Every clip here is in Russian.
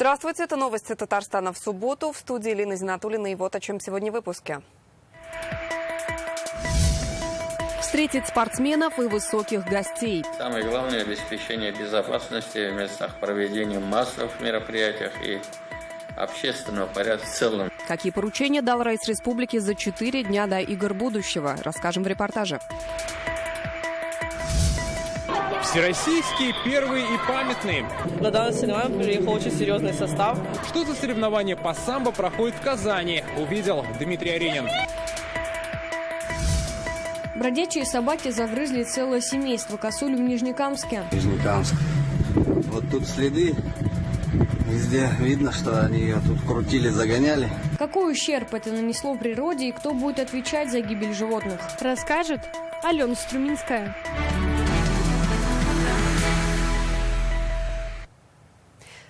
Здравствуйте, это новости Татарстана в субботу. В студии Лина Зинатуллина, и вот о чем сегодня в выпуске. Встретить спортсменов и высоких гостей. Самое главное – обеспечение безопасности в местах проведения массовых мероприятий и общественного порядка в целом. Какие поручения дал Райс Республики за 4 дня до игр будущего? Расскажем в репортаже. Всероссийские, первые и памятные. На данное соревнование приехал очень серьезный состав. Что за соревнование по самбо проходит в Казани, увидел Дмитрий Аренин. Бродячие собаки загрызли целое семейство косуль в Нижнекамске. Нижнекамск. Вот тут следы. Везде видно, что они ее тут крутили, загоняли. Какой ущерб это нанесло природе и кто будет отвечать за гибель животных? Расскажет Алена Струминская.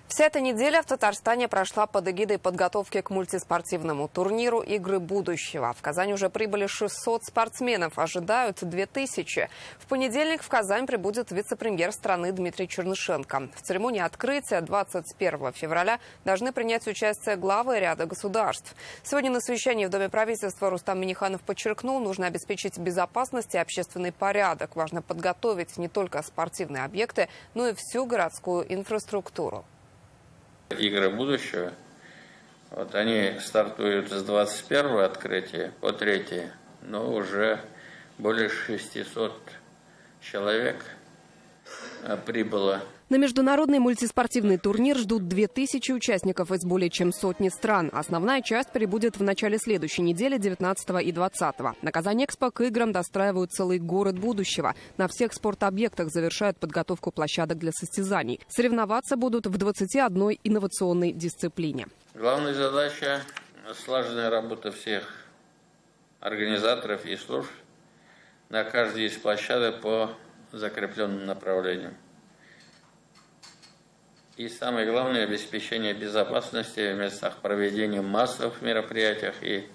Вся эта неделя в Татарстане прошла под эгидой подготовки к мультиспортивному турниру «Игры будущего». В Казань уже прибыли 600 спортсменов, ожидают 2000. В понедельник в Казань прибудет вице-премьер страны Дмитрий Чернышенко. В церемонии открытия 21 февраля должны принять участие главы ряда государств. Сегодня на совещании в Доме правительства Рустам Минниханов подчеркнул, нужно обеспечить безопасность и общественный порядок. Важно подготовить не только спортивные объекты, но и всю городскую инфраструктуру. Игры будущего, вот они стартуют с 21-го открытия по 3, но уже более 600 человек прибыло. На международный мультиспортивный турнир ждут 2000 участников из более чем сотни стран. Основная часть прибудет в начале следующей недели, 19 и 20. На Казань-Экспо к играм достраивают целый город будущего. На всех спортобъектах завершают подготовку площадок для состязаний. Соревноваться будут в 21 инновационной дисциплине. Главная задача – слаженная работа всех организаторов и служб на каждой из площадок по закрепленным направлениям. И самое главное – обеспечение безопасности в местах проведения массовых мероприятий и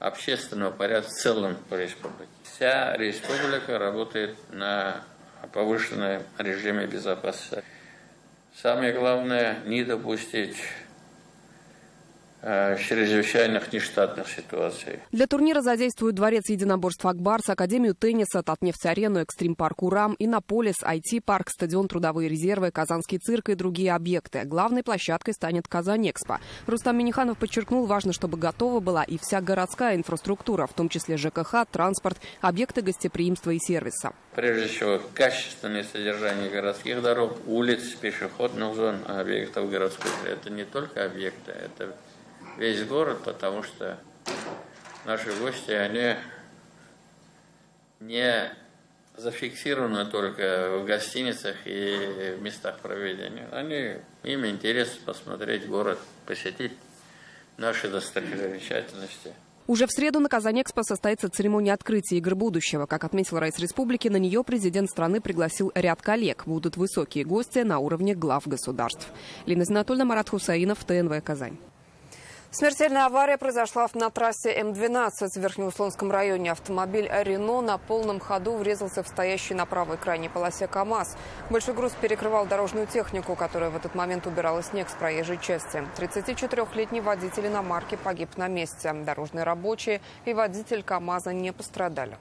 общественного порядка в целом по республике. Вся республика работает на повышенном режиме безопасности. Самое главное – не допустить чрезвычайных нештатных ситуаций. Для турнира задействуют дворец единоборств «Акбарс», Академию тенниса, Татнефть-арену, Экстрим-парк «Урам», Иннополис, IT-парк, стадион «Трудовые резервы», Казанский цирк и другие объекты. Главной площадкой станет Казань-Экспо. Рустам Минниханов подчеркнул, важно, чтобы готова была и вся городская инфраструктура, в том числе ЖКХ, транспорт, объекты гостеприимства и сервиса. Прежде всего, качественное содержание городских дорог, улиц, пешеходных зон, объектов городской. Это не только объекты, это весь город, потому что наши гости, они не зафиксированы только в гостиницах и в местах проведения. Им интересно посмотреть город, посетить наши достопримечательности. Уже в среду на Казань-Экспо состоится церемония открытия игр будущего. Как отметил Райс Республики, на нее президент страны пригласил ряд коллег. Будут высокие гости на уровне глав государств. Лина Зинатуллина, Марат Хусаинов, ТНВ Казань. Смертельная авария произошла на трассе М12 в Верхнеуслонском районе. Автомобиль «Рено» на полном ходу врезался в стоящий на правой крайней полосе КАМАЗ. Большой груз перекрывал дорожную технику, которая в этот момент убирала снег с проезжей части. 34-летний водитель иномарки погиб на месте. Дорожные рабочие и водитель КАМАЗа не пострадали.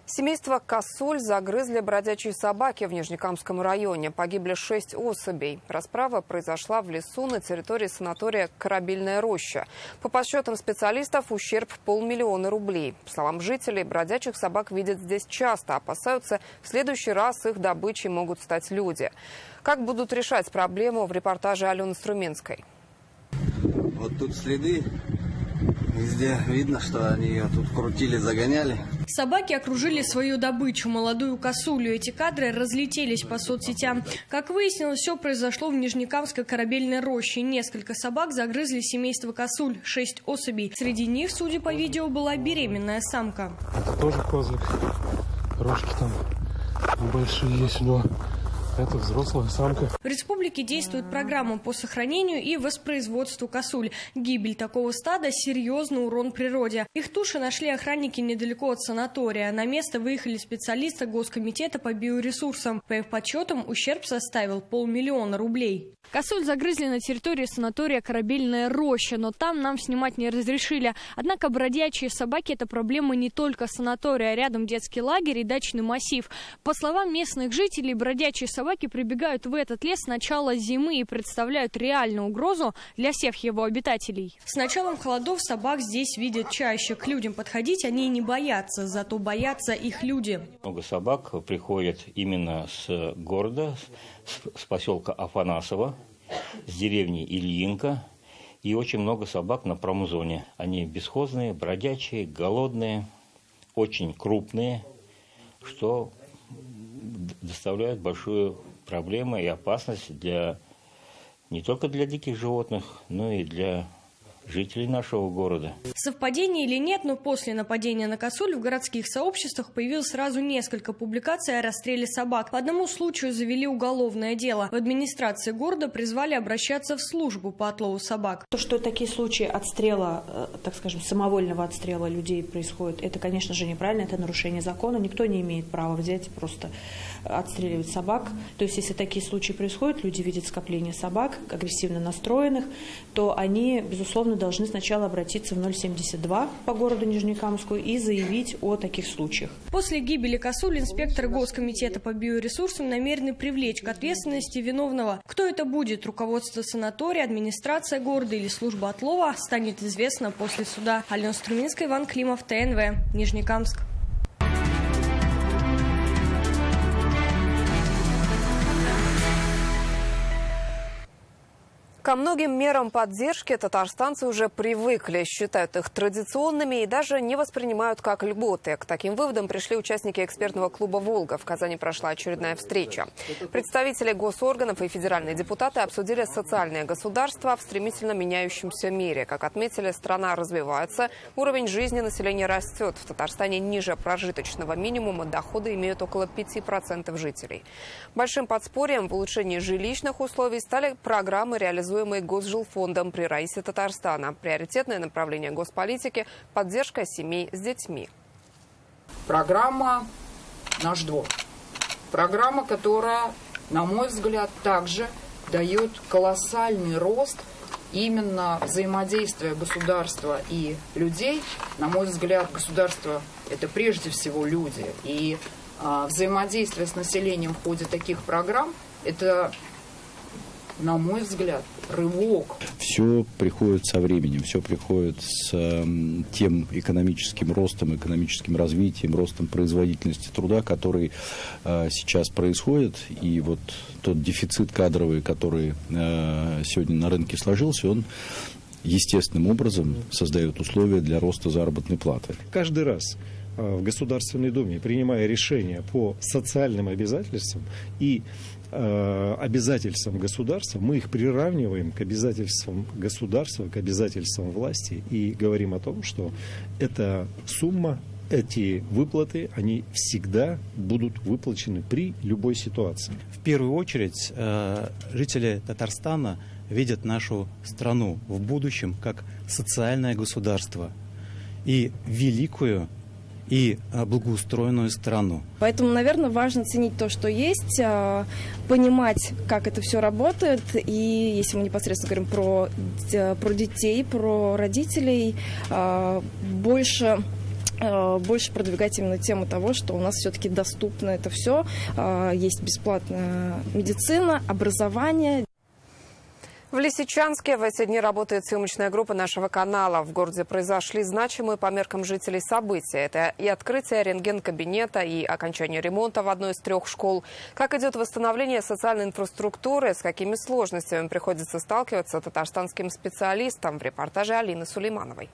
Семейство косуль загрызли бродячие собаки в Нижнекамском районе. Погибли 6 особей. Расправа произошла в лесу на территории санатория «Корабельная роща». По подсчетам специалистов, ущерб – 500 000 рублей. По словам жителей, бродячих собак видят здесь часто. Опасаются, в следующий раз их добычей могут стать люди. Как будут решать проблему, в репортаже Алены Струминской. Вот тут следы. Везде видно, что они ее тут крутили, загоняли. Собаки окружили свою добычу, молодую косулю. Эти кадры разлетелись по соцсетям. Как выяснилось, все произошло в Нижнекамской корабельной роще. Несколько собак загрызли семейство косуль, 6 особей. Среди них, судя по видео, была беременная самка. Это тоже козлик. Рожки там большие есть у него. Это взрослая самка. В республике действует программа по сохранению и воспроизводству косуль. Гибель такого стада – серьезный урон природе. Их туши нашли охранники недалеко от санатория. На место выехали специалисты Госкомитета по биоресурсам. По их подсчетам, ущерб составил 500 000 рублей. Косуль загрызли на территории санатория «Корабельная роща», но там нам снимать не разрешили. Однако бродячие собаки – это проблема не только санатория, а рядом детский лагерь и дачный массив. По словам местных жителей, бродячие собаки прибегают в этот лес с начала зимы и представляют реальную угрозу для всех его обитателей. С началом холодов собак здесь видят чаще. К людям подходить они не боятся, зато боятся их люди. Много собак приходят именно с города, с поселка Афанасово, с деревни Ильинка. И очень много собак на промзоне. Они бесхозные, бродячие, голодные, очень крупные, что доставляет большую проблему и опасность не только для диких животных, но и для жителей нашего города. Совпадение или нет, но после нападения на косуль в городских сообществах появилось сразу несколько публикаций о расстреле собак. По одному случаю завели уголовное дело. В администрации города призвали обращаться в службу по отлову собак. То, что такие случаи отстрела, так скажем, самовольного отстрела людей происходит, это, конечно же, неправильно, это нарушение закона. Никто не имеет права взять и просто отстреливать собак. То есть, если такие случаи происходят, люди видят скопление собак, агрессивно настроенных, то они, безусловно, должны сначала обратиться в 072 по городу Нижнекамску и заявить о таких случаях. После гибели косуль инспекторы Госкомитета по биоресурсам намерены привлечь к ответственности виновного. Кто это будет, руководство санатория, администрация города или служба отлова, станет известно после суда. Алена Струминская, Иван Климов, ТНВ, Нижнекамск. Ко многим мерам поддержки татарстанцы уже привыкли, считают их традиционными и даже не воспринимают как льготы. К таким выводам пришли участники экспертного клуба «Волга». В Казани прошла очередная встреча. Представители госорганов и федеральные депутаты обсудили социальное государство в стремительно меняющемся мире. Как отметили, страна развивается, уровень жизни населения растет. В Татарстане ниже прожиточного минимума доходы имеют около 5% жителей. Большим подспорьем в улучшении жилищных условий стали программы, реализуемые Госжилфондом при Раисе Татарстана. Приоритетное направление госполитики – поддержка семей с детьми. Программа «Наш двор». Программа, которая, на мой взгляд, также дает колоссальный рост именно взаимодействия государства и людей. На мой взгляд, государство – это прежде всего люди. И взаимодействие с населением в ходе таких программ – это, на мой взгляд, рывок. Все приходит со временем, все приходит с тем экономическим ростом, экономическим развитием, ростом производительности труда, который сейчас происходит. И вот тот дефицит кадровый, который сегодня на рынке сложился, он естественным образом создает условия для роста заработной платы. Каждый раз в Государственной Думе, принимая решения по социальным обязательствам и обязательствам государства, мы их приравниваем к обязательствам государства, к обязательствам власти и говорим о том, что эта сумма, эти выплаты, они всегда будут выплачены при любой ситуации. В первую очередь жители Татарстана видят нашу страну в будущем как социальное государство и великую и благоустроенную страну. Поэтому, наверное, важно ценить то, что есть, понимать, как это все работает. И если мы непосредственно говорим про детей, про родителей, больше продвигать именно тему того, что у нас все-таки доступно это все. Есть бесплатная медицина, образование. В Лисичанске в эти дни работает съемочная группа нашего канала. В городе произошли значимые по меркам жителей события. Это и открытие рентген-кабинета, и окончание ремонта в одной из 3 школ. Как идет восстановление социальной инфраструктуры, с какими сложностями приходится сталкиваться татарстанским специалистам, в репортаже Алины Сулеймановой.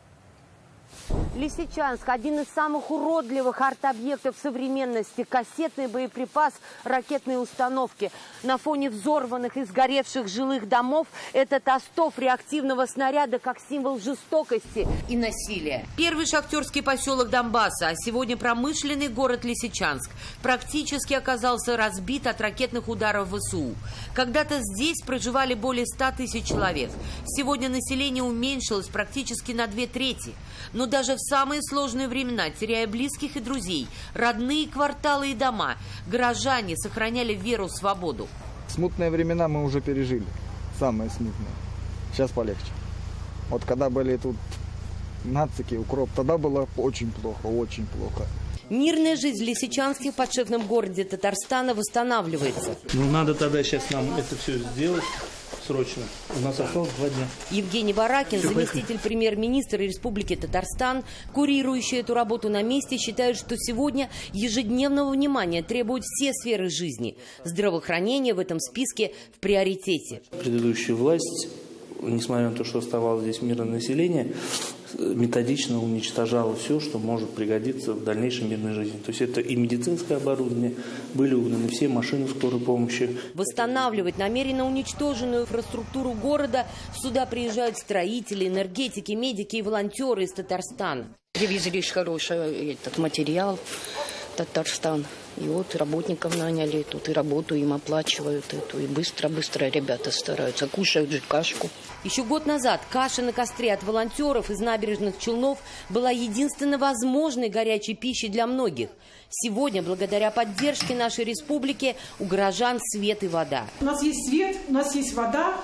Лисичанск – один из самых уродливых арт-объектов современности. Кассетный боеприпас, ракетные установки. На фоне взорванных и сгоревших жилых домов этот остов реактивного снаряда как символ жестокости и насилия. Первый шахтерский поселок Донбасса, а сегодня промышленный город Лисичанск, практически оказался разбит от ракетных ударов ВСУ. Когда-то здесь проживали более 100 тысяч человек. Сегодня население уменьшилось практически на 2/3. Но даже в самые сложные времена, теряя близких и друзей, родные кварталы и дома, горожане сохраняли веру в свободу. Смутные времена мы уже пережили, самые смутные. Сейчас полегче. Вот когда были тут нацики, укроп, тогда было очень плохо, очень плохо. Мирная жизнь в Лисичанске, подшефном городе Татарстана, восстанавливается. Ну, надо тогда сейчас нам это все сделать срочно. У нас осталось 2 дня. Евгений Варакин, заместитель премьер-министра Республики Татарстан, курирующий эту работу на месте, считает, что сегодня ежедневного внимания требуют все сферы жизни. Здравоохранение в этом списке в приоритете. Предыдущая власть, несмотря на то, что оставалось здесь мирное население, методично уничтожала все, что может пригодиться в дальнейшей мирной жизни. То есть это и медицинское оборудование, были угнаны все машины скорой помощи. Восстанавливать намеренно уничтоженную инфраструктуру города. Сюда приезжают строители, энергетики, медики и волонтеры из Татарстана. Привезли хороший этот материал Татарстан. И вот работников наняли, тут и работу им оплачивают, эту, и быстро-быстро ребята стараются, кушают же кашку. Еще год назад каша на костре от волонтеров из набережных Челнов была единственно возможной горячей пищей для многих. Сегодня, благодаря поддержке нашей республики, у горожан свет и вода. У нас есть свет, у нас есть вода,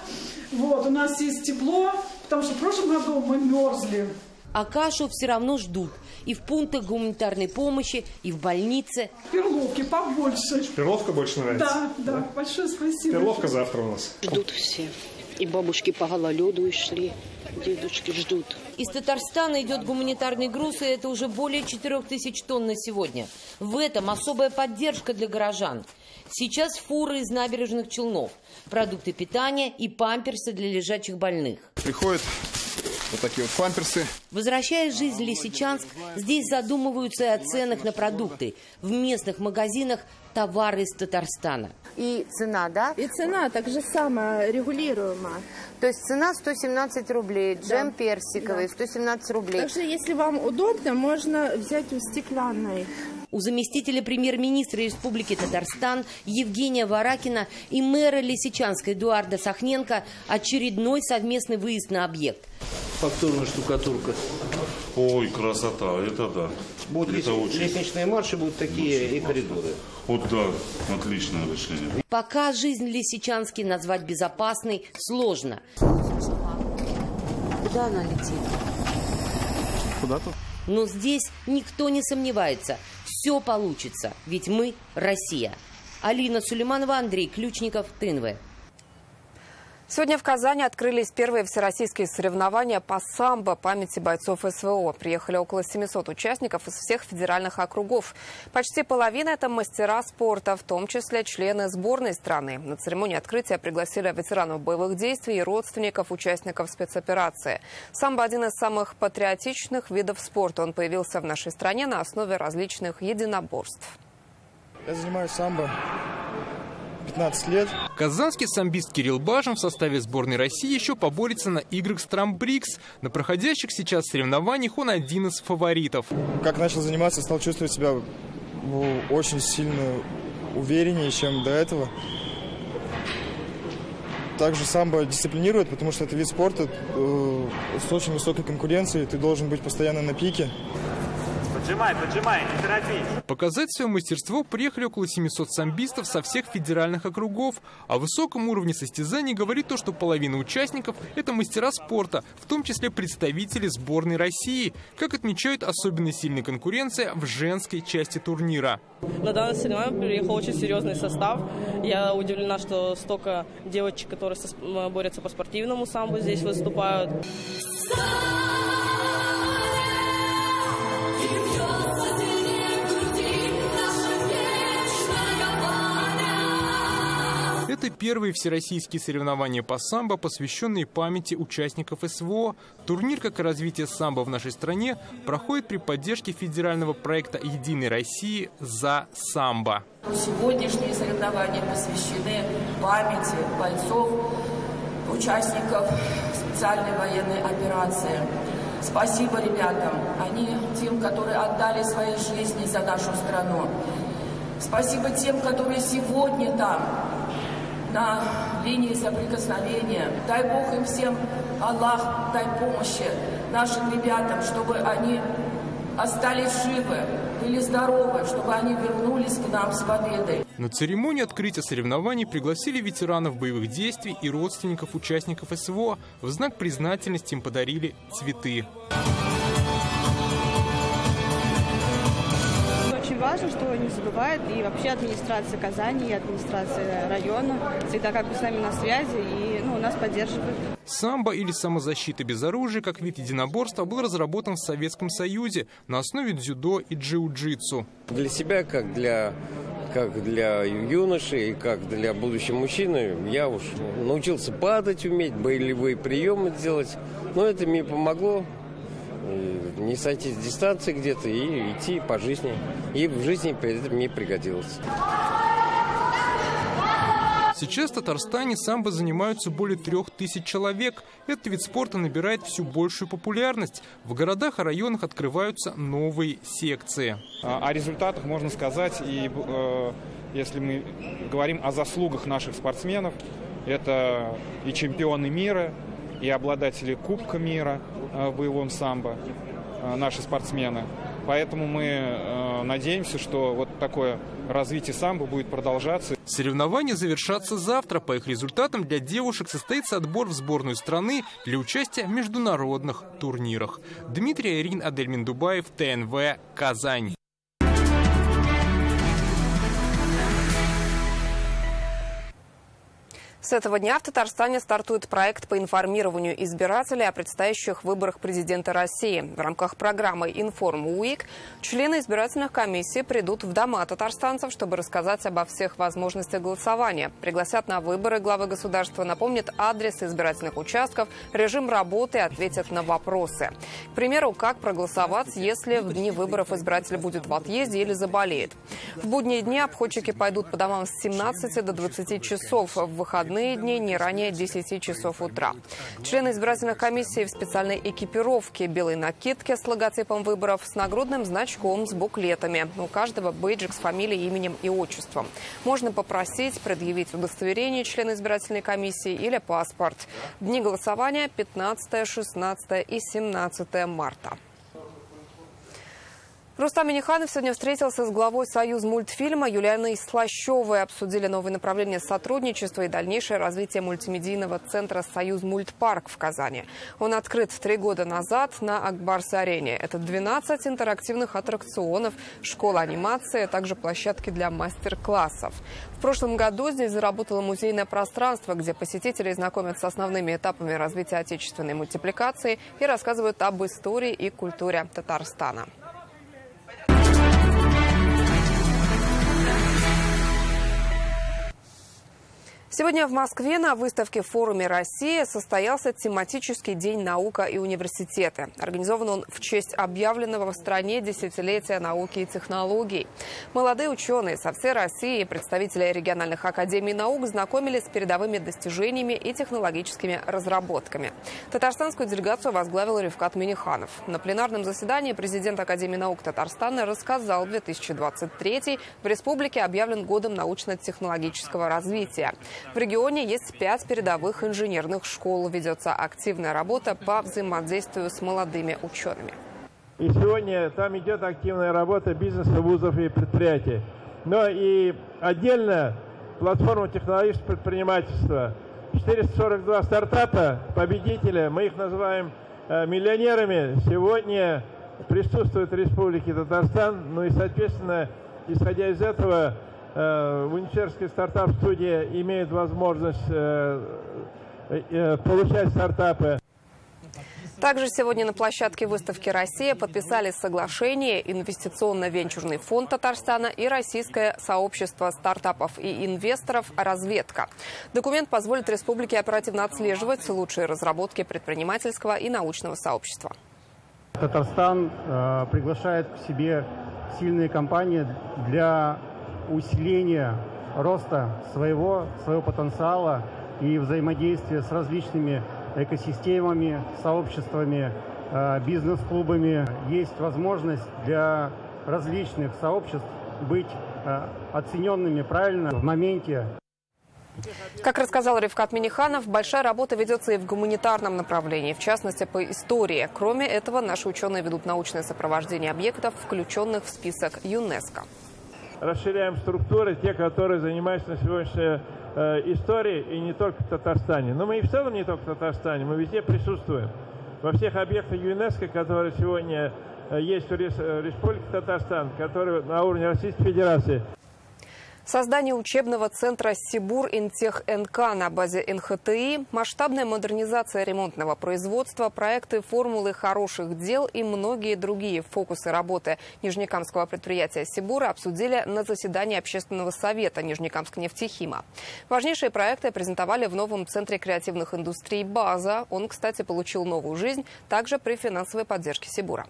вот, у нас есть тепло, потому что в прошлом году мы мерзли. А кашу все равно ждут. И в пунктах гуманитарной помощи, и в больнице. Перловки побольше. Перловка больше нравится? Да. Большое спасибо. Перловка завтра у нас. Ждут все. И бабушки по гололеду шли, дедушки ждут. Из Татарстана идет гуманитарный груз, и это уже более 4000 тонн на сегодня. В этом особая поддержка для горожан. Сейчас фуры из набережных Челнов, продукты питания и памперсы для лежачих больных. Приходят вот такие вот памперсы. Возвращая жизнь в Лисичанск, здесь задумываются и о ценах на продукты. В местных магазинах товары из Татарстана. И цена, да? И цена так же самая, регулируемая. То есть цена 117 рублей, джем персиковый 117 рублей. Также, если вам удобно, можно взять у стеклянной. У заместителя премьер-министра Республики Татарстан Евгения Варакина и мэра Лисичанска Эдуарда Сахненко очередной совместный выезд на объект. Фактурная штукатурка. Ой, красота, это да. Будут лестничные марши, будут такие и коридоры. Вот да, отличное решение. Пока жизнь в Лисичанске назвать безопасной сложно. Куда она летит? Куда-то. Но здесь никто не сомневается. Все получится, ведь мы Россия. Алина Сулейманова, Андрей Ключников, ТНВ. Сегодня в Казани открылись первые всероссийские соревнования по самбо памяти бойцов СВО. Приехали около 700 участников из всех федеральных округов. Почти половина – это мастера спорта, в том числе члены сборной страны. На церемонию открытия пригласили ветеранов боевых действий и родственников участников спецоперации. Самбо – один из самых патриотичных видов спорта. Он появился в нашей стране на основе различных единоборств. Я занимаюсь самбо 15 лет. Казанский самбист Кирилл Бажин в составе сборной России еще поборется на играх Страмбрикс. На проходящих сейчас соревнованиях он один из фаворитов. Как начал заниматься, стал чувствовать себя очень сильно увереннее, чем до этого. Также самбо дисциплинирует, потому что это вид спорта с очень высокой конкуренцией. Ты должен быть постоянно на пике. Поджимай, не торопись. Показать свое мастерство приехали около 700 самбистов со всех федеральных округов. О высоком уровне состязаний говорит то, что половина участников – это мастера спорта, в том числе представители сборной России. Как отмечают, особенно сильная конкуренция в женской части турнира. На данное соревнование приехал очень серьезный состав. Я удивлена, что столько девочек, которые борются по спортивному самбо, здесь выступают. Это первые всероссийские соревнования по самбо, посвященные памяти участников СВО. Турнир «Как и развитие самбо в нашей стране» проходит при поддержке федерального проекта «Единой России за самбо». Сегодняшние соревнования посвящены памяти бойцов, участников специальной военной операции. Спасибо ребятам, они тем, которые отдали свои жизни за нашу страну. Спасибо тем, которые сегодня там, на линии соприкосновения. Дай Бог им всем, Аллах, дай помощи нашим ребятам, чтобы они остались живы, были здоровы, чтобы они вернулись к нам с победой. На церемонию открытия соревнований пригласили ветеранов боевых действий и родственников участников СВО. В знак признательности им подарили цветы. Очень важно, что не забывает, и вообще администрация Казани, и администрация района всегда как бы с нами на связи и нас поддерживают. Самбо или самозащита без оружия как вид единоборства был разработан в Советском Союзе на основе дзюдо и джиу-джитсу. Для себя, как для юноши и как для будущего мужчины, я уж научился падать, уметь боевые приемы делать, но это мне помогло не сойти с дистанции где-то и идти по жизни. И в жизни это мне пригодилось. Сейчас в Татарстане самбо занимаются более 3000 человек. Этот вид спорта набирает все большую популярность. В городах и районах открываются новые секции. О результатах можно сказать, и если мы говорим о заслугах наших спортсменов, это и чемпионы мира, и обладатели Кубка мира в боевом самбо, наши спортсмены. Поэтому мы надеемся, что вот такое развитие самбо будет продолжаться. Соревнования завершатся завтра. По их результатам для девушек состоится отбор в сборную страны для участия в международных турнирах. Дмитрий Айрин, Адель Миндубаев, ТНВ, Казань. С этого дня в Татарстане стартует проект по информированию избирателей о предстоящих выборах президента России. В рамках программы «Информ Уик» члены избирательных комиссий придут в дома татарстанцев, чтобы рассказать обо всех возможностях голосования. Пригласят на выборы главы государства, напомнят адрес избирательных участков, режим работы, ответят на вопросы. К примеру, как проголосовать, если в дни выборов избиратель будет в отъезде или заболеет. В будние дни обходчики пойдут по домам с 17 до 20 часов, в выходные дни не ранее 10 часов утра. Члены избирательных комиссий в специальной экипировке, белой накидке с логотипом выборов, с нагрудным значком, с буклетами. У каждого бейджик с фамилией, именем и отчеством. Можно попросить предъявить удостоверение члена избирательной комиссии или паспорт. Дни голосования 15, 16 и 17 марта. Рустам Минниханов сегодня встретился с главой Союзмультфильма Юлианой Слащевой. Обсудили новые направления сотрудничества и дальнейшее развитие мультимедийного центра «Союзмультпарк» в Казани. Он открыт 3 года назад на Акбарс-арене. Это 12 интерактивных аттракционов, школа анимации, а также площадки для мастер-классов. В прошлом году здесь заработало музейное пространство, где посетители знакомятся с основными этапами развития отечественной мультипликации и рассказывают об истории и культуре Татарстана. Сегодня в Москве на выставке в форуме «Россия» состоялся тематический день «Наука и университеты». Организован он в честь объявленного в стране десятилетия науки и технологий. Молодые ученые со всей России и представители региональных академий наук знакомились с передовыми достижениями и технологическими разработками. Татарстанскую делегацию возглавил Рифкат Минниханов. На пленарном заседании президент Академии наук Татарстана рассказал, 2023 в республике объявлен годом научно-технологического развития. В регионе есть 5 передовых инженерных школ. Ведется активная работа по взаимодействию с молодыми учеными. И сегодня там идет активная работа бизнеса, вузов и предприятий. Но и отдельно платформа технологического предпринимательства. 442 стартапа, победителя, мы их называем миллионерами, сегодня присутствуют в Республике Татарстан. Ну и, соответственно, исходя из этого, университетская стартап-студия имеет возможность получать стартапы. Также сегодня на площадке выставки «Россия» подписали соглашение Инвестиционно-венчурный фонд Татарстана и Российское сообщество стартапов и инвесторов «Разведка». Документ позволит республике оперативно отслеживать лучшие разработки предпринимательского и научного сообщества. Татарстан приглашает к себе сильные компании для усиления роста своего потенциала и взаимодействия с различными экосистемами, сообществами, бизнес-клубами. Есть возможность для различных сообществ быть оцененными правильно в моменте. Как рассказал Рифкат Миниханов, большая работа ведется и в гуманитарном направлении, в частности по истории. Кроме этого, наши ученые ведут научное сопровождение объектов, включенных в список ЮНЕСКО. Расширяем структуры, те, которые занимаются на сегодняшней историей, и не только в Татарстане. Но мы и в целом не только в Татарстане, мы везде присутствуем. Во всех объектах ЮНЕСКО, которые сегодня есть в Республике Татарстан, которые на уровне Российской Федерации. Создание учебного центра Сибур-Интех-НК на базе НХТИ, масштабная модернизация ремонтного производства, проекты формулы хороших дел и многие другие фокусы работы нижнекамского предприятия Сибура обсудили на заседании Общественного совета Нижнекамск-нефтехима. Важнейшие проекты презентовали в новом центре креативных индустрий «База». Он, кстати, получил новую жизнь также при финансовой поддержке Сибура.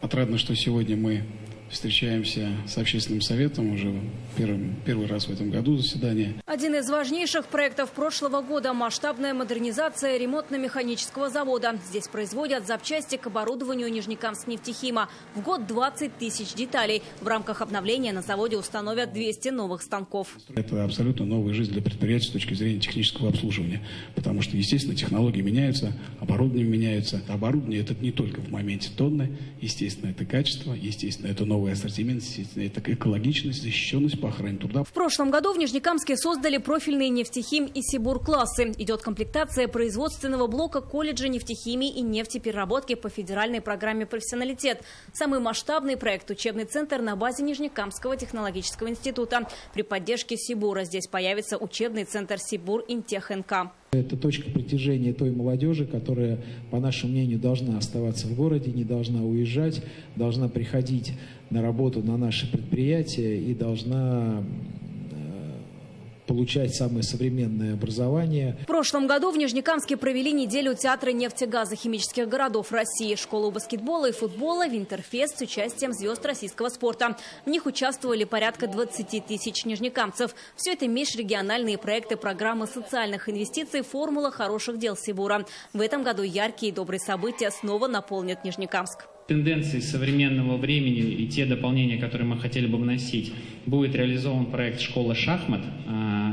Отрадно, что сегодня мы встречаемся с Общественным советом, уже первый раз в этом году заседание. Один из важнейших проектов прошлого года – масштабная модернизация ремонтно-механического завода. Здесь производят запчасти к оборудованию Нижнекамск-нефтехима. В год 20 тысяч деталей. В рамках обновления на заводе установят 200 новых станков. Это абсолютно новая жизнь для предприятия с точки зрения технического обслуживания. Потому что, естественно, технологии меняются, оборудование меняется. Оборудование – это не только в моменте тонны. Естественно, это качество, естественно, это новый ассортимент, это экологичность, защищенность по охране труда. В прошлом году в Нижнекамске создали профильные нефтехим и Сибур-классы. Идет комплектация производственного блока колледжа нефтехимии и нефтепереработки по федеральной программе «Профессионалитет». Самый масштабный проект – учебный центр на базе Нижнекамского технологического института. При поддержке Сибура здесь появится учебный центр Сибур-Интех-НК. Это точка притяжения той молодежи, которая, по нашему мнению, должна оставаться в городе, не должна уезжать, должна приходить на работу на наши предприятия и должна получать самое современное образование. В прошлом году в Нижнекамске провели неделю театра нефтегаза химических городов России, школу баскетбола и футбола, Винтерфест с участием звезд российского спорта. В них участвовали порядка 20 тысяч нижнекамцев. Все это межрегиональные проекты программы социальных инвестиций «Формула хороших дел Сибура». В этом году яркие и добрые события снова наполнят Нижнекамск. Тенденции современного времени и те дополнения, которые мы хотели бы вносить, будет реализован проект «Школа шахмат»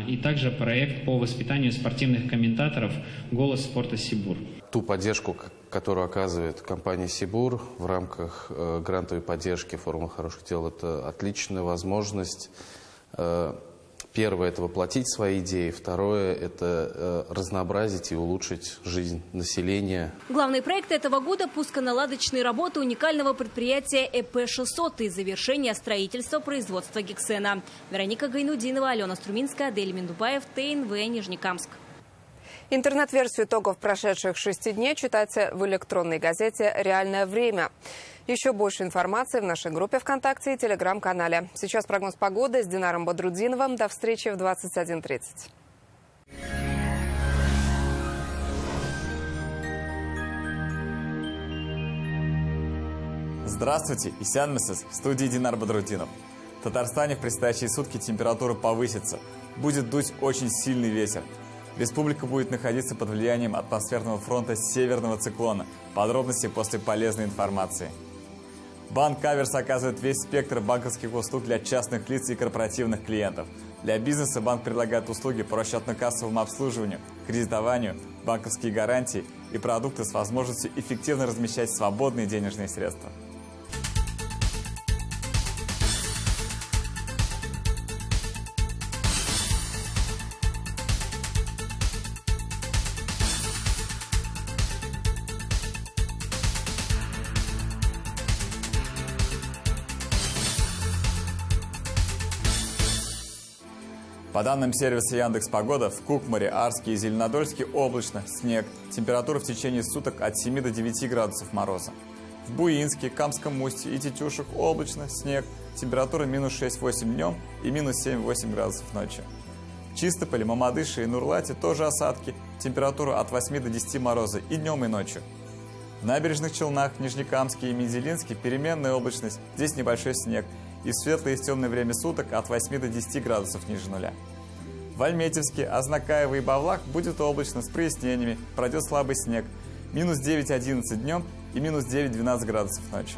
и также проект по воспитанию спортивных комментаторов «Голос спорта Сибур». Ту поддержку, которую оказывает компания Сибур в рамках грантовой поддержки «Формулы хороших дел», это отличная возможность. Первое – это воплотить свои идеи. Второе – это разнообразить и улучшить жизнь населения. Главный проект этого года – пусконаладочные работы уникального предприятия ЭП-600 и завершение строительства производства гексена. Вероника Гайнудинова, Алена Струминская, Адель Миндубаев, ТНВ, Нижнекамск. Интернет-версию итогов прошедших 6 дней читайте в электронной газете «Реальное время». Еще больше информации в нашей группе ВКонтакте и Телеграм-канале. Сейчас прогноз погоды с Динаром Бодрудиновым. До встречи в 21:30. Здравствуйте, Исянмисыз, в студии Динар Бодрудинов. В Татарстане в предстоящие сутки температура повысится. Будет дуть очень сильный ветер. Республика будет находиться под влиянием атмосферного фронта северного циклона. Подробности после полезной информации. Банк Аверс оказывает весь спектр банковских услуг для частных лиц и корпоративных клиентов. Для бизнеса банк предлагает услуги по расчетно-кассовому обслуживанию, кредитованию, банковские гарантии и продукты с возможностью эффективно размещать свободные денежные средства. По данным сервиса Яндекс.Погода, в Кукмаре, Арске и Зеленодольске облачно, снег. Температура в течение суток от 7 до 9 градусов мороза. В Буинске, Камском устье и Тетюшах облачно, снег. Температура минус 6-8 днем и минус 7-8 градусов ночью. В Чистополе, Мамадыше и Нурлате тоже осадки. Температура от 8 до 10 мороза и днем, и ночью. В Набережных Челнах, Нижнекамске и Мензелинске переменная облачность. Здесь небольшой снег. И в светлое и в темное время суток от 8 до 10 градусов ниже нуля. В Альметьевске, Азнакаево и Бавлах будет облачно с прояснениями. Пройдет слабый снег. Минус 9-11 днем и минус 9-12 градусов ночью.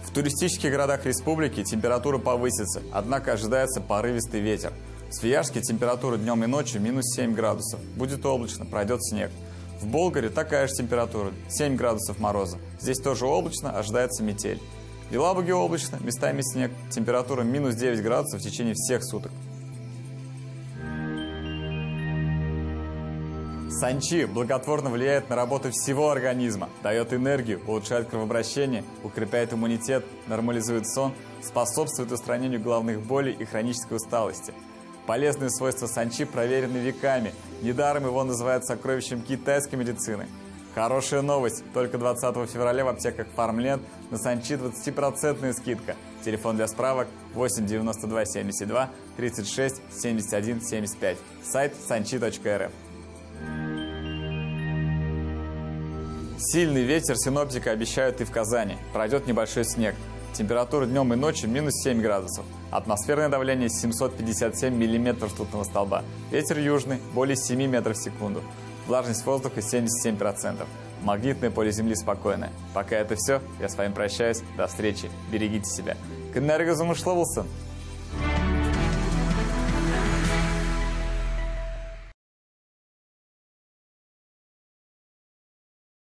В туристических городах республики температура повысится, однако ожидается порывистый ветер. В Свияжске температура днем и ночью минус 7 градусов. Будет облачно, пройдет снег. В Болгаре такая же температура, 7 градусов мороза. Здесь тоже облачно, ожидается метель. В Елабуге облачно, местами снег. Температура минус 9 градусов в течение всех суток. Санчи благотворно влияет на работу всего организма, дает энергию, улучшает кровообращение, укрепляет иммунитет, нормализует сон, способствует устранению головных болей и хронической усталости. Полезные свойства санчи проверены веками, недаром его называют сокровищем китайской медицины. Хорошая новость, только 20 февраля в аптеках Фармленд на санчи 20% скидка. Телефон для справок 8 92 72 36 71 75. Сайт sanchi.rf. Сильный ветер синоптики обещают и в Казани. Пройдет небольшой снег. Температура днем и ночью минус 7 градусов. Атмосферное давление 757 миллиметров ртутного столба. Ветер южный, более 7 метров в секунду. Влажность воздуха 77%. Магнитное поле Земли спокойное. Пока это все. Я с вами прощаюсь. До встречи. Берегите себя. Кэннерго Замышловался.